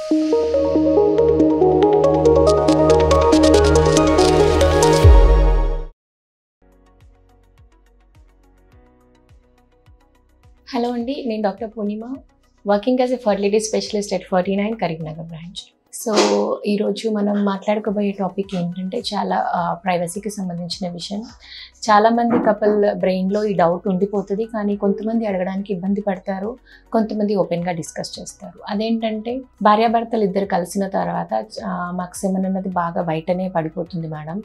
Hello అండి, నేను doctor Purnima, working as a fertility specialist at 49 Karimnagar branch. So ఈరోజు మనం మాట్లాడుకోబోయే టాపిక్ ఏంటంటే చాలా ప్రైవసీకి సంబంధించిన విషయం. చాలామంది కపుల్ బ్రెయిన్లో ఈ డౌట్ ఉండిపోతుంది, కానీ కొంతమంది అడగడానికి ఇబ్బంది పడతారు, కొంతమంది ఓపెన్గా డిస్కస్ చేస్తారు. అదేంటంటే భార్యాభర్తలు ఇద్దరు కలిసిన తర్వాత మాకు సెమెన్ అన్నది బాగా బయటనే పడిపోతుంది మేడం,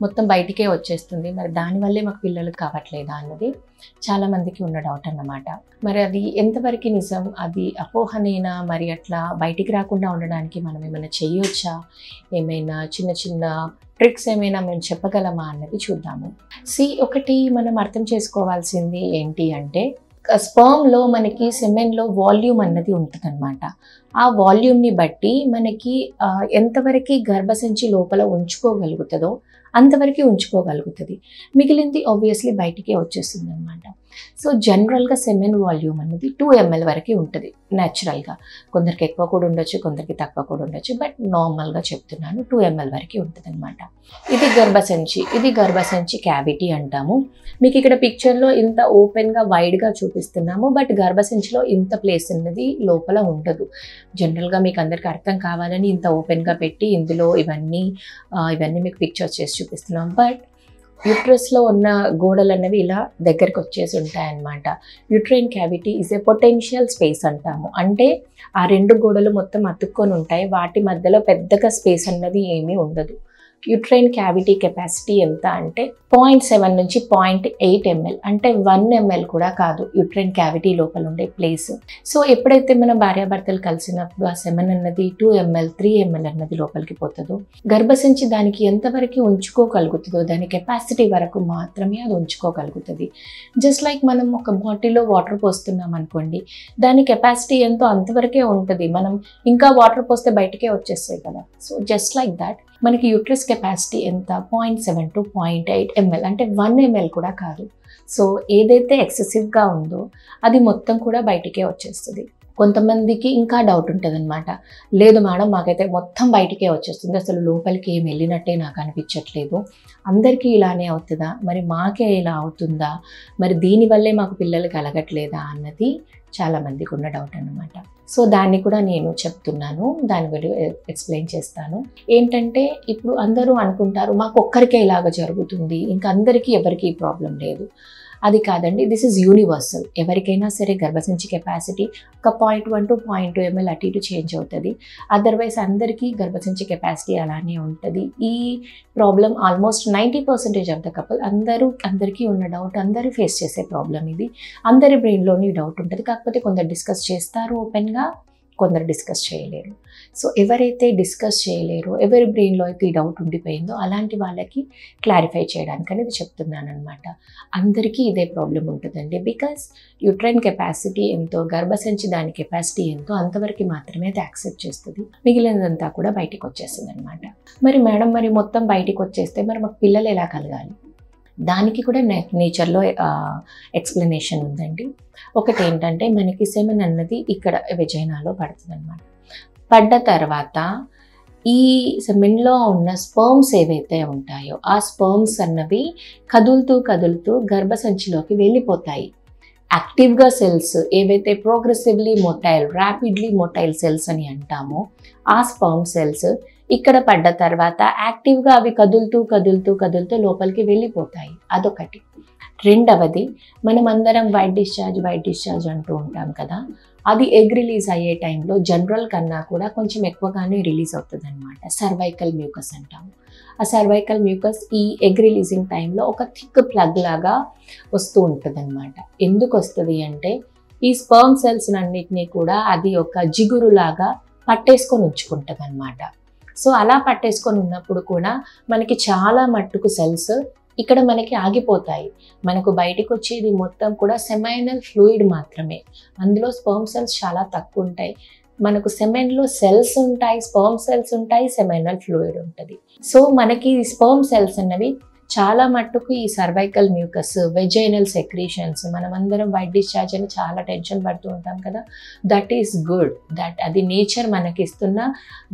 మొత్తం బయటికే వచ్చేస్తుంది, మరి దానివల్లే మాకు పిల్లలు కావట్లేదా అన్నది చాలామందికి ఉన్న డౌట్ అన్నమాట. మరి అది ఎంతవరకు నిజం, అది అపోహనేనా, మరి అట్లా బయటికి రాకుండా ఉండడానికి మనం ఏమైనా చేయొచ్చా, ఏమైనా చిన్న చిన్న ట్రిక్స్ ఏమైనా మేము చెప్పగలమా అన్నది చూద్దాము. ఒకటి మనం అర్థం చేసుకోవాల్సింది ఏంటి అంటే, స్పర్మ్లో మనకి సెమెన్లో వాల్యూమ్ అన్నది ఉంటుందన్నమాట. ఆ వాల్యూమ్ని బట్టి మనకి ఎంతవరకు గర్భసంచి లోపల ఉంచుకోగలుగుతుందో అంతవరకు ఉంచుకోగలుగుతుంది, మిగిలింది ఆబ్వియస్లీ బయటికే వచ్చేస్తుంది అనమాట. సో జనరల్గా సెమెన్ వాల్యూమ్ అనేది 2 ml వరకు ఉంటుంది న్యాచురల్గా. కొందరికి ఎక్కువ కూడా ఉండొచ్చు, కొందరికి తక్కువ కూడా ఉండొచ్చు, బట్ నార్మల్గా చెప్తున్నాను 2 ml వరకు ఉంటుంది అనమాట. ఇది గర్భసంచి క్యావిటీ అంటాము. మీకు ఇక్కడ పిక్చర్లో ఇంత ఓపెన్గా వైడ్గా చూపిస్తున్నాము, బట్ గర్భసంచిలో ఇంత ప్లేస్ అనేది లోపల ఉండదు. జనరల్గా మీకు అందరికీ అర్థం కావాలని ఇంత ఓపెన్గా పెట్టి ఇందులో ఇవన్నీ మీకు పిక్చర్స్ చేసి చూపిస్తున్నాం. బట్ యూట్రస్లో ఉన్న గోడలు అనేవి ఇలా దగ్గరికి వచ్చేసి ఉంటాయన్నమాట. Uterine cavity is a potential space అంటాము. అంటే ఆ 2 గోడలు మొత్తం అతుక్కొని ఉంటాయి, వాటి మధ్యలో పెద్దగా స్పేస్ అన్నది ఏమీ ఉండదు. యూట్రైన్ క్యావిటీ కెపాసిటీ ఎంత అంటే 0.7 నుంచి 0.8 ml, అంటే 1 ml కూడా కాదు యూట్రైన్ క్యావిటీ లోపల ఉండే ప్లేస్. సో ఎప్పుడైతే మన భార్యాభర్తలు కలిసినప్పుడు ఆ సెమెన్ అన్నది 2 ml 3 ml అన్నది లోపలికి పోతుందో, గర్భసంచి దానికి ఎంతవరకు ఉంచుకోగలుగుతుందో దాని కెపాసిటీ వరకు మాత్రమే అది ఉంచుకోగలుగుతుంది. జస్ట్ లైక్ మనం ఒక బాటిల్లో వాటర్ పోస్తున్నాం అనుకోండి, దాని కెపాసిటీ ఎంతో అంతవరకే ఉంటుంది, మనం ఇంకా వాటర్ పోస్తే బయటకే వచ్చేస్తాయి కదా. సో జస్ట్ లైక్ దాట్ మనకి యూట్రస్ కెపాసిటీ ఎంత 0.7 to 0.8 ml, అంటే 1 ml కూడా కాదు. సో ఏదైతే ఎక్సెసివ్గా ఉందో అది మొత్తం కూడా బయటికే వచ్చేస్తుంది. కొంతమందికి ఇంకా డౌట్ ఉంటుంది అనమాట, లేదు మేడం మాకైతే మొత్తం బయటికే వచ్చేస్తుంది, అసలు లోపలికి ఏం వెళ్ళినట్టే నాకు అనిపించట్లేదు, అందరికీ ఇలానే అవుతుందా, మరి మాకే ఇలా అవుతుందా, మరి దీనివల్లే మాకు పిల్లలు కలగట్లేదా అన్నది చాలామందికి ఉన్న డౌట్ అన్నమాట. సో దాన్ని కూడా నేను చెప్తున్నాను, దాని గురించి ఎక్స్ప్లెయిన్ చేస్తాను. ఏంటంటే ఇప్పుడు అందరూ అనుకుంటారు మాకు ఒక్కరికే ఇలాగ జరుగుతుంది, ఇంకా అందరికీ ఎవరికీ ప్రాబ్లం లేదు. అది కాదండి, దిస్ ఈజ్ యూనివర్సల్. ఎవరికైనా సరే గర్భసంచి కెపాసిటీ ఒక 0.1 to 0.2 ml అటు ఇటు చేంజ్ అవుతుంది, అదర్వైజ్ అందరికీ గర్భసంచి కెపాసిటీ అలానే ఉంటుంది. ఈ problem almost 90% of the couple అందరికీ ఉన్న డౌట్, అందరూ ఫేస్ చేసే ప్రాబ్లం ఇది. అందరి బ్రెయిన్లోని డౌట్ ఉంటుంది, కాకపోతే కొందరు డిస్కస్ చేస్తారు ఓపెన్గా, కొందరు డిస్కస్ చేయలేరు. సో ఎవరైతే డిస్కస్ చేయలేరో, ఎవరి బ్రెయిన్లో అయితే ఈ డౌట్ ఉండిపోయిందో అలాంటి వాళ్ళకి క్లారిఫై చేయడానికి అనేది చెప్తున్నాను అనమాట. అందరికీ ఇదే ప్రాబ్లం ఉంటుందండి, బికాస్ యూట్రైన్ కెపాసిటీ ఎంతో, గర్భసంచి దాని కెపాసిటీ ఎంతో అంతవరకు మాత్రమే అది యాక్సెప్ట్ చేస్తుంది, మిగిలినదంతా కూడా బయటికి వచ్చేస్తుంది అనమాట. మరి మేడం మరి మొత్తం బయటికి వచ్చేస్తే మరి మాకు పిల్లలు ఎలా కలగాలి, దానికి కూడా నేచర్లో ఎక్స్ప్లెనేషన్ ఉందండి. ఒకటి ఏంటంటే మనకి సెమెన్ అన్నది ఇక్కడ వెజైనాలో పడుతుంది అనమాట. పడ్డ తర్వాత ఈ సెమెన్లో ఉన్న స్పర్మ్స్ ఏవైతే ఉంటాయో ఆ స్పర్మ్స్ అన్నవి కదులుతూ గర్భసంచిలోకి వెళ్ళిపోతాయి. యాక్టివ్గా సెల్స్ ఏవైతే progressively motile, rapidly motile cells అని అంటామో ఆ స్పర్మ్ సెల్స్ ఇక్కడ పడ్డ తర్వాత యాక్టివ్గా అవి కదులుతూ లోపలికి వెళ్ళిపోతాయి. అదొకటి. రెండవది, మనం అందరం వైట్ డిశ్చార్జ్ అంటూ ఉంటాం కదా, అది ఎగ్ రిలీజ్ అయ్యే టైంలో జనరల్ కన్నా కూడా కొంచెం ఎక్కువగానే రిలీజ్ అవుతుంది అనమాట. సర్వైకల్ మ్యూకస్ అంటాము. ఆ సర్వైకల్ మ్యూకస్ ఈ ఎగ్ రిలీజింగ్ టైంలో ఒక థిక్ ప్లగ్ లాగా వస్తూ ఉంటుంది అనమాట. ఎందుకు వస్తుంది అంటే ఈ స్పర్మ్ సెల్స్ అన్నిటినీ కూడా అది ఒక జిగురులాగా పట్టేసుకొని ఉంచుకుంటుంది అనమాట. సో అలా పట్టేసుకొని ఉన్నప్పుడు కూడా మనకి చాలా మట్టుకు సెల్స్ ఇక్కడ మనకి ఆగిపోతాయి. మనకు బయటికి వచ్చేది మొత్తం కూడా సెమైనల్ ఫ్లూయిడ్ మాత్రమే, అందులో స్పర్మ్ సెల్స్ చాలా తక్కువ ఉంటాయి. మనకు సెమెన్లో సెల్స్ ఉంటాయి, స్పర్మ్ సెల్స్ ఉంటాయి, సెమైనల్ ఫ్లూయిడ్ ఉంటుంది. సో మనకి స్పర్మ్ సెల్స్ అన్నవి చాలా మట్టుకు ఈ సర్వైకల్ మ్యూకస్, వెజైనల్ సెక్రీషన్స్, మనమందరం వైట్ డిశ్చార్జ్ అని చాలా టెన్షన్ పడుతూ ఉంటాం కదా. That is good. అది నేచర్ మనకి ఇస్తున్న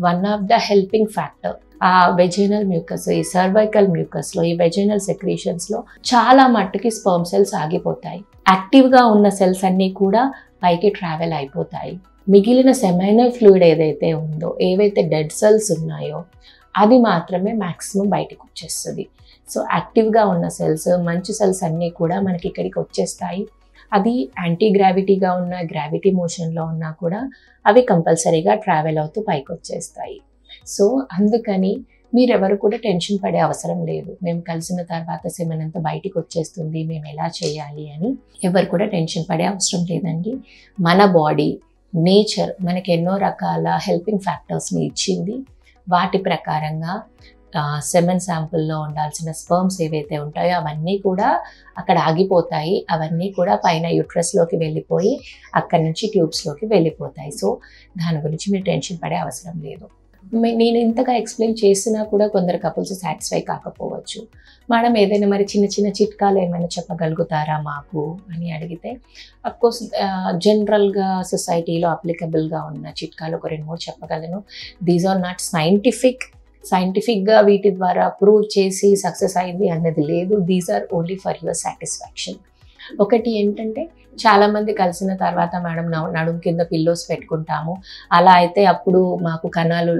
one of the helping factor. ఆ వెజైనల్ మ్యూకస్, ఈ సర్వైకల్ మ్యూకస్లో, ఈ వెజైనల్ సెక్రీషన్స్లో చాలా మట్టుకి స్పర్మ్ సెల్స్ ఆగిపోతాయి. యాక్టివ్గా ఉన్న సెల్స్ అన్నీ కూడా పైకి ట్రావెల్ అయిపోతాయి. మిగిలిన సెమైనల్ ఫ్లూయిడ్ ఏదైతే ఉందో, ఏవైతే డెడ్ సెల్స్ ఉన్నాయో అది మాత్రమే మ్యాక్సిమం బయటకు వచ్చేస్తుంది. సో యాక్టివ్గా ఉన్న సెల్స్, మంచి సెల్స్ అన్నీ కూడా మనకి ఇక్కడికి వచ్చేస్తాయి. అది యాంటీ గ్రావిటీగా ఉన్న, గ్రావిటీ మోషన్లో ఉన్నా కూడా అవి కంపల్సరీగా ట్రావెల్ అవుతూ పైకి వచ్చేస్తాయి. సో అందుకని మీరెవరు కూడా టెన్షన్ పడే అవసరం లేదు. మేము కలిసిన తర్వాత సెమెన్ అంతా బయటికి వచ్చేస్తుంది, మేము ఎలా చేయాలి అని ఎవరు కూడా టెన్షన్ పడే అవసరం లేదండి. మన బాడీ, నేచర్ మనకి ఎన్నో రకాల హెల్పింగ్ ఫ్యాక్టర్స్ని ఇచ్చింది. వాటి ప్రకారంగా సెమెన్ శాంపుల్లో ఉండాల్సిన స్పర్మ్స్ ఏవైతే ఉంటాయో అవన్నీ కూడా అక్కడ ఆగిపోతాయి. అవన్నీ కూడా పైన యూట్రస్లోకి వెళ్ళిపోయి అక్కడి నుంచి ట్యూబ్స్లోకి వెళ్ళిపోతాయి. సో దాని గురించి మీరు టెన్షన్ పడే అవసరం లేదు. నేను ఇంతగా ఎక్స్ప్లెయిన్ చేసినా కూడా కొందరు కపుల్స్ సాటిస్ఫై కాకపోవచ్చు. మేడం ఏదైనా మరి చిన్న చిన్న చిట్కాలు ఏమైనా చెప్పగలుగుతారా మాకు అని అడిగితే, అఫ్కోర్స్ జనరల్గా సొసైటీలో అప్లికబుల్గా ఉన్న చిట్కాలు ఒక 2-3 చెప్పగలను. దీస్ ఆర్ నాట్ సైంటిఫిక్గా వీటి ద్వారా ప్రూవ్ చేసి సక్సెస్ అయింది అన్నది లేదు. These are only for your satisfaction. ఒకటి ఏంటంటే, చాలామంది కలిసిన తర్వాత మేడం నడుము కింద పిల్లోస్ పెట్టుకుంటాము, అలా అయితే అప్పుడు మాకు కణాలు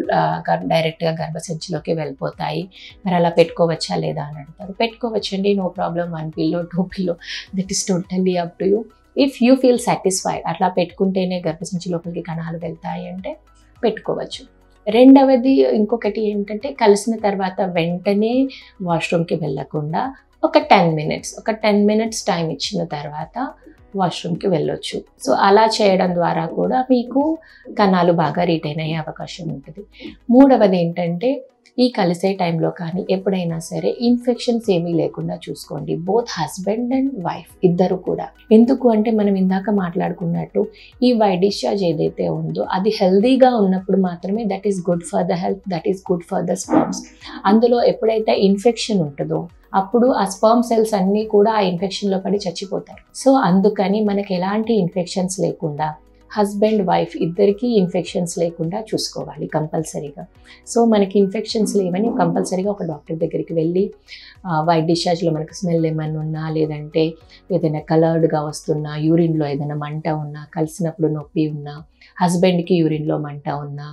డైరెక్ట్గా గర్భసంచిలోకి వెళ్ళిపోతాయి, మరి అలా పెట్టుకోవచ్చా లేదా అని అడుగుతారు. పెట్టుకోవచ్చండి, no problem. 1 pillow 2 pillow, that is totally up to you. If you feel satisfied, అట్లా పెట్టుకుంటేనే గర్భసంచి లోపలికి కణాలు వెళ్తాయి అంటే పెట్టుకోవచ్చు. రెండవది ఇంకొకటి ఏంటంటే, కలిసిన తర్వాత వెంటనే వాష్రూమ్కి వెళ్ళకుండా ఒక 10 మినిట్స్ టైం ఇచ్చిన తర్వాత వాష్రూమ్కి వెళ్ళొచ్చు. సో అలా చేయడం ద్వారా కూడా మీకు కణాలు బాగా రిటైన్ అయ్యే అవకాశం ఉంటుంది. మూడవది ఏంటంటే, ఈ కలిసే టైంలో కానీ ఎప్పుడైనా సరే ఇన్ఫెక్షన్స్ ఏమీ లేకుండా చూసుకోండి. బోత్ హస్బెండ్ అండ్ వైఫ్ ఇద్దరు కూడా. ఎందుకు అంటే, మనం ఇందాక మాట్లాడుకున్నట్టు ఈ వైట్ డిశ్చార్జ్ ఏదైతే ఉందో అది హెల్దీగా ఉన్నప్పుడు మాత్రమే that is good for the health, that is good for the sperms. అందులో ఎప్పుడైతే ఇన్ఫెక్షన్ ఉంటుందో అప్పుడు ఆ స్పర్మ్ సెల్స్ అన్నీ కూడా ఆ ఇన్ఫెక్షన్లో పడి చచ్చిపోతాయి. సో అందుకని మనకి ఎలాంటి ఇన్ఫెక్షన్స్ లేకుండా, హస్బెండ్ వైఫ్ ఇద్దరికీ ఇన్ఫెక్షన్స్ లేకుండా చూసుకోవాలి కంపల్సరీగా. సో మనకి ఇన్ఫెక్షన్స్ లేవని కంపల్సరీగా ఒక డాక్టర్ దగ్గరికి వెళ్ళి, వైట్ డిశ్చార్జ్లో మనకు స్మెల్ ఏమైనా ఉన్నా, లేదంటే ఏదైనా కలర్డ్గా వస్తున్నా, యూరిన్లో ఏదైనా మంట ఉన్నా, కలిసినప్పుడు నొప్పి ఉన్నా, హస్బెండ్కి యూరిన్లో మంట ఉన్నా,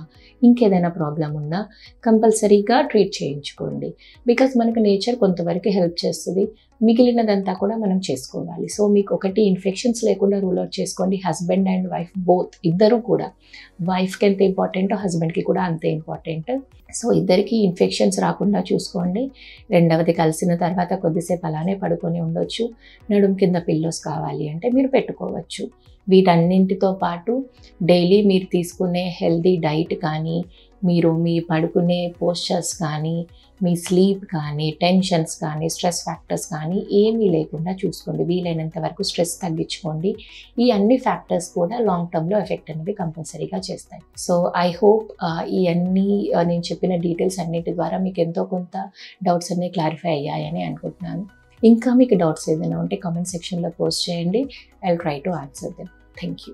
ఇంకేదైనా ప్రాబ్లం ఉన్నా కంపల్సరీగా ట్రీట్ చేయించుకోండి. బికాజ్ మనకు నేచర్ కొంతవరకు హెల్ప్ చేస్తుంది, మిగిలినదంతా కూడా మనం చేసుకోవాలి. సో మీకు ఒకటి ఇన్ఫెక్షన్స్ లేకుండా రూల్ అవుట్ చేసుకోండి. హస్బెండ్ అండ్ వైఫ్ బోత్ ఇద్దరు కూడా, వైఫ్కి ఎంత ఇంపార్టెంట్ హస్బెండ్కి కూడా అంతే ఇంపార్టెంట్. సో ఇద్దరికి ఇన్ఫెక్షన్స్ రాకుండా చూసుకోండి. రెండవది, కలిసిన తర్వాత కొద్దిసేపు అలానే పడుకొని ఉండొచ్చు. నడుము కింద పిల్లోస్ కావాలి అంటే మీరు పెట్టుకోవచ్చు. వీటన్నింటితో పాటు డైలీ మీరు తీసుకునే హెల్దీ డైట్ కానీ, మీరు మీ పడుకునే పోస్చర్స్ కానీ, మీ స్లీప్ కానీ, టెన్షన్స్ కానీ, స్ట్రెస్ ఫ్యాక్టర్స్ కానీ ఏమీ లేకుండా చూసుకోండి. వీలైనంత వరకు స్ట్రెస్ తగ్గించుకోండి. ఈ అన్ని ఫ్యాక్టర్స్ కూడా లాంగ్ టర్మ్లో ఎఫెక్ట్ అనేది కంపల్సరీగా చేస్తాయి. సో ఐ హోప్ ఈ అన్ని నేను చెప్పిన డీటెయిల్స్ అన్నిటి ద్వారా మీకు ఎంతో కొంత డౌట్స్ అన్నీ క్లారిఫై అయ్యాయని అనుకుంటున్నాను. ఇంకా మీకు డౌట్స్ ఏదైనా ఉంటే కామెంట్ సెక్షన్లో పోస్ట్ చేయండి. I will try to answer them. Thank you.